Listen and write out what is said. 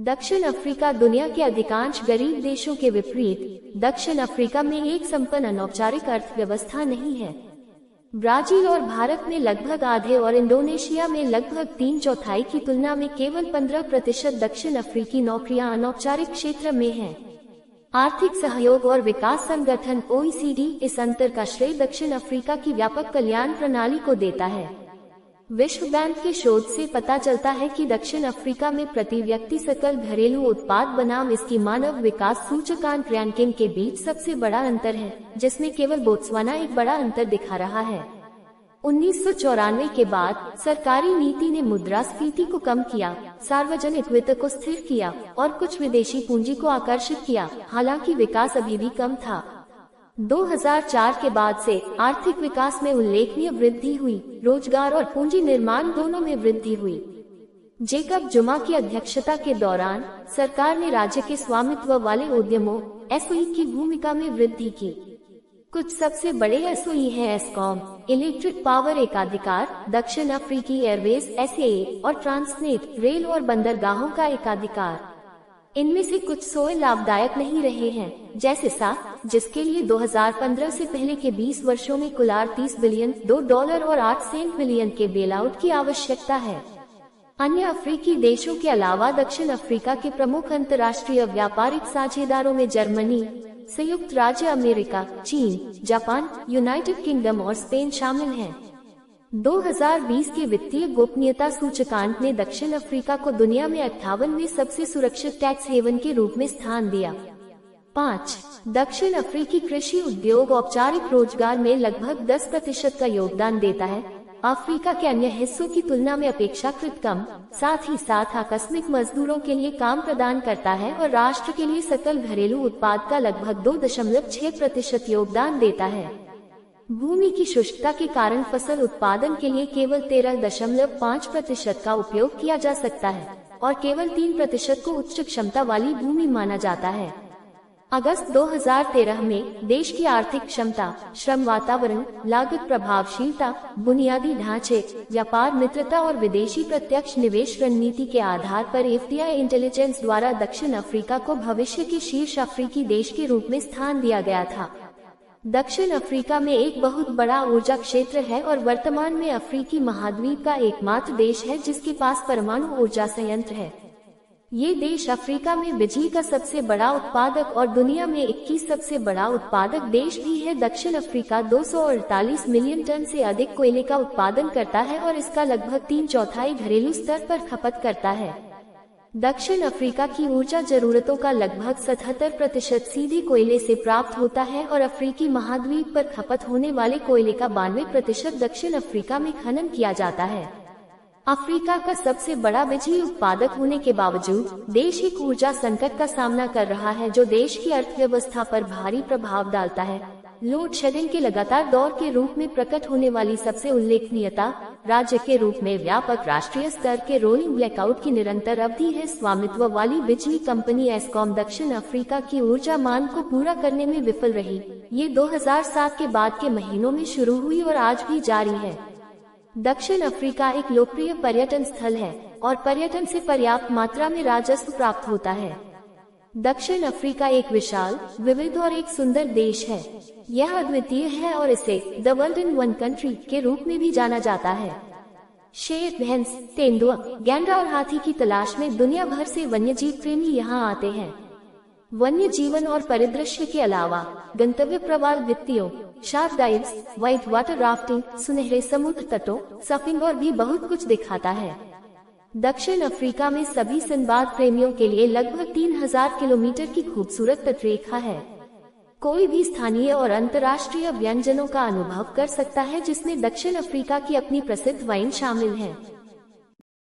दक्षिण अफ्रीका दुनिया के अधिकांश गरीब देशों के विपरीत दक्षिण अफ्रीका में एक संपन्न अनौपचारिक अर्थव्यवस्था नहीं है। ब्राजील और भारत में लगभग आधे और इंडोनेशिया में लगभग 3/4 की तुलना में केवल 15% दक्षिण अफ्रीकी नौकरियां अनौपचारिक क्षेत्र में हैं। आर्थिक सहयोग और विकास संगठन OECD इस अंतर का श्रेय दक्षिण अफ्रीका की व्यापक कल्याण प्रणाली को देता है। विश्व बैंक के शोध से पता चलता है कि दक्षिण अफ्रीका में प्रति व्यक्ति सकल घरेलू उत्पाद बनाम इसकी मानव विकास सूचकांक रैंकिंग के बीच सबसे बड़ा अंतर है, जिसमें केवल बोत्सवाना एक बड़ा अंतर दिखा रहा है। 1994 के बाद सरकारी नीति ने मुद्रास्फीति को कम किया, सार्वजनिक वित्त को स्थिर किया और कुछ विदेशी पूंजी को आकर्षित किया, हालांकि विकास अभी भी कम था। 2004 के बाद से आर्थिक विकास में उल्लेखनीय वृद्धि हुई, रोजगार और पूंजी निर्माण दोनों में वृद्धि हुई। जेकब जुमा की अध्यक्षता के दौरान सरकार ने राज्य के स्वामित्व वाले उद्यमों एसओई की भूमिका में वृद्धि की। कुछ सबसे बड़े एसओई हैं एस्कॉम, इलेक्ट्रिक पावर एकाधिकार, दक्षिण अफ्रीकी एयरवेज एसएए और ट्रांसनेट रेल और बंदरगाहों का एकाधिकार। इनमें से कुछ सोए लाभदायक नहीं रहे हैं, जैसे साफ, जिसके लिए 2015 से पहले के 20 वर्षों में कुल $30 बिलियन $2 और 8 बिलियन के बेलआउट की आवश्यकता है। अन्य अफ्रीकी देशों के अलावा दक्षिण अफ्रीका के प्रमुख अंतर्राष्ट्रीय व्यापारिक साझेदारों में जर्मनी, संयुक्त राज्य अमेरिका, चीन, जापान, यूनाइटेड किंगडम और स्पेन शामिल हैं। 2020 के वित्तीय गोपनीयता सूचकांक ने दक्षिण अफ्रीका को दुनिया में 58वें सबसे सुरक्षित टैक्स हेवन के रूप में स्थान दिया। 5. दक्षिण अफ्रीकी कृषि उद्योग औपचारिक रोजगार में लगभग 10% का योगदान देता है, अफ्रीका के अन्य हिस्सों की तुलना में अपेक्षाकृत कम, साथ ही साथ आकस्मिक मजदूरों के लिए काम प्रदान करता है और राष्ट्र के लिए सकल घरेलू उत्पाद का लगभग 2.6% योगदान देता है। भूमि की शुष्कता के कारण फसल उत्पादन के लिए केवल 13.5% का उपयोग किया जा सकता है और केवल 3% को उच्च क्षमता वाली भूमि माना जाता है। अगस्त 2013 में देश की आर्थिक क्षमता, श्रम वातावरण, लागत प्रभावशीलता, बुनियादी ढांचे, व्यापार मित्रता और विदेशी प्रत्यक्ष निवेश रणनीति के आधार पर एफडीआई इंटेलिजेंस द्वारा दक्षिण अफ्रीका को भविष्य के शीर्ष अफ्रीकी देश के रूप में स्थान दिया गया था। दक्षिण अफ्रीका में एक बहुत बड़ा ऊर्जा क्षेत्र है और वर्तमान में अफ्रीकी महाद्वीप का एकमात्र देश है जिसके पास परमाणु ऊर्जा संयंत्र है। ये देश अफ्रीका में बिजली का सबसे बड़ा उत्पादक और दुनिया में 21 सबसे बड़ा उत्पादक देश भी है। दक्षिण अफ्रीका 248 मिलियन टन से अधिक कोयले का उत्पादन करता है और इसका लगभग 3/4 घरेलू स्तर पर खपत करता है। दक्षिण अफ्रीका की ऊर्जा जरूरतों का लगभग 77% सीधे कोयले से प्राप्त होता है और अफ्रीकी महाद्वीप पर खपत होने वाले कोयले का 92% दक्षिण अफ्रीका में खनन किया जाता है। अफ्रीका का सबसे बड़ा बिजली उत्पादक होने के बावजूद देश एक ऊर्जा संकट का सामना कर रहा है जो देश की अर्थव्यवस्था पर भारी प्रभाव डालता है। लोड शेडिंग के लगातार दौर के रूप में प्रकट होने वाली सबसे उल्लेखनीयता राज्य के रूप में व्यापक राष्ट्रीय स्तर के रोलिंग ब्लैकआउट की निरंतर अवधि है। स्वामित्व वाली बिजली कंपनी एस्कॉम दक्षिण अफ्रीका की ऊर्जा मांग को पूरा करने में विफल रही। ये 2007 के बाद के महीनों में शुरू हुई और आज भी जारी है। दक्षिण अफ्रीका एक लोकप्रिय पर्यटन स्थल है और पर्यटन से पर्याप्त मात्रा में राजस्व प्राप्त होता है। दक्षिण अफ्रीका एक विशाल, विविध और एक सुंदर देश है। यह अद्वितीय है और इसे the world in one country के रूप में भी जाना जाता है। शेर, भैंस, तेंदुआ, गैंडा और हाथी की तलाश में दुनिया भर से वन्यजीव प्रेमी यहाँ आते हैं। वन्य जीवन और परिदृश्य के अलावा गंतव्य प्रवाल वित्तियों, shark dives, white water rafting, सुनहरे समुद्र तटों, सर्फिंग और भी बहुत कुछ दिखाता है। दक्षिण अफ्रीका में सभी संवाद प्रेमियों के लिए लगभग 3000 किलोमीटर की खूबसूरत तटरेखा है। कोई भी स्थानीय और अंतर्राष्ट्रीय व्यंजनों का अनुभव कर सकता है जिसमें दक्षिण अफ्रीका की अपनी प्रसिद्ध वाइन शामिल है।